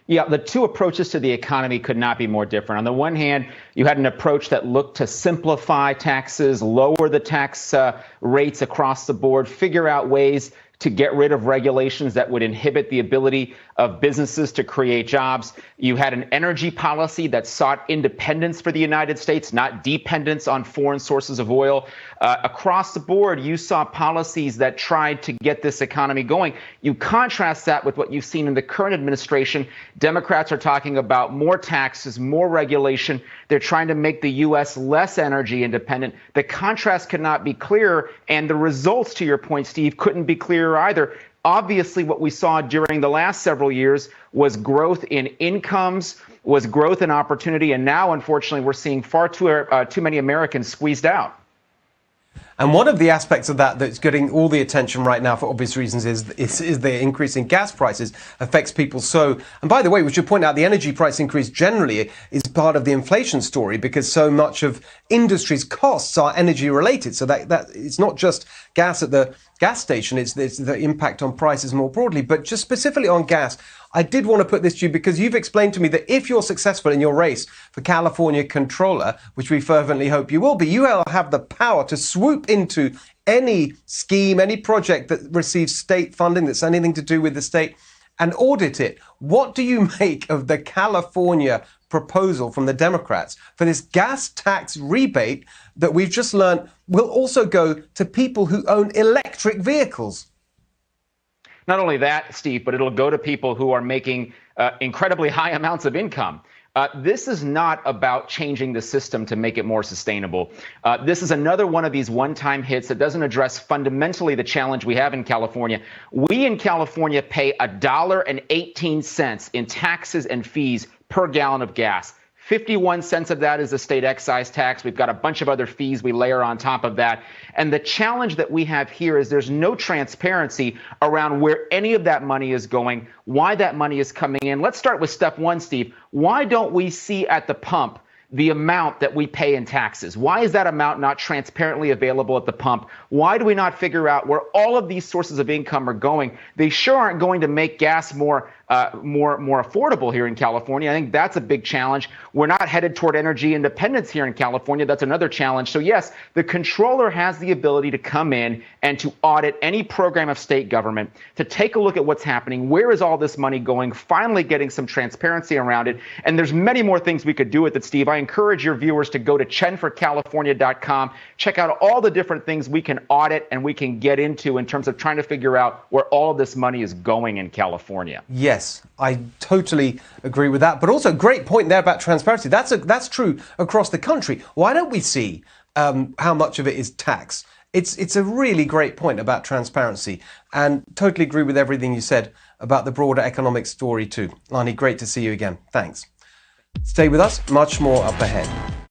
Yeah, the two approaches to the economy could not be more different. On the one hand, you had an approach that looked to simplify taxes, lower the tax rates across the board, figure out ways to get rid of regulations that would inhibit the ability of businesses to create jobs. You had an energy policy that sought independence for the United States, not dependence on foreign sources of oil. Across the board, you saw policies that tried to get this economy going. You contrast that with what you've seen in the current administration. Democrats are talking about more taxes, more regulation. They're trying to make the U.S. less energy independent. The contrast could not be clearer, and the results, to your point, Steve, couldn't be clearer either. Obviously, what we saw during the last several years was growth in incomes, was growth in opportunity, and now, unfortunately, we're seeing far too many Americans squeezed out. And one of the aspects of that that's getting all the attention right now for obvious reasons is the increase in gas prices affects people so. And by the way, we should point out the energy price increase generally is part of the inflation story because so much of industry's costs are energy related. So that it's not just gas at the gas station, it's the impact on prices more broadly. But just specifically on gas, I did want to put this to you because you've explained to me that if you're successful in your race for California controller, which we fervently hope you will be, you will have the power to swoop into any scheme, any project that receives state funding that's anything to do with the state and audit it. What do you make of the California proposal from the Democrats for this gas tax rebate that we've just learned will also go to people who own electric vehicles? Not only that, Steve, but it'll go to people who are making incredibly high amounts of income. This is not about changing the system to make it more sustainable. This is another one of these one-time hits that doesn't address fundamentally the challenge we have in California. We in California pay $1.18 in taxes and fees per gallon of gas. 51 cents of that is the state excise tax. We've got a bunch of other fees we layer on top of that. And the challenge that we have here is there's no transparency around where any of that money is going, why that money is coming in. Let's start with step one, Steve. Why don't we see at the pump the amount that we pay in taxes? Why is that amount not transparently available at the pump? Why do we not figure out where all of these sources of income are going? They sure aren't going to make gas more affordable here in California. I think that's a big challenge. We're not headed toward energy independence here in California. That's another challenge. So yes, the controller has the ability to come in and to audit any program of state government, to take a look at what's happening. Where is all this money going? Finally getting some transparency around it. And there's many more things we could do with it, Steve. I encourage your viewers to go to chenforcalifornia.com, check out all the different things we can audit and we can get into in terms of trying to figure out where all of this money is going in California. Yes, I totally agree with that. But also, great point there about transparency. That's true across the country. Why don't we see how much of it is tax? It's a really great point about transparency, and totally agree with everything you said about the broader economic story too. Lanhee, great to see you again. Thanks. Stay with us. Much more up ahead.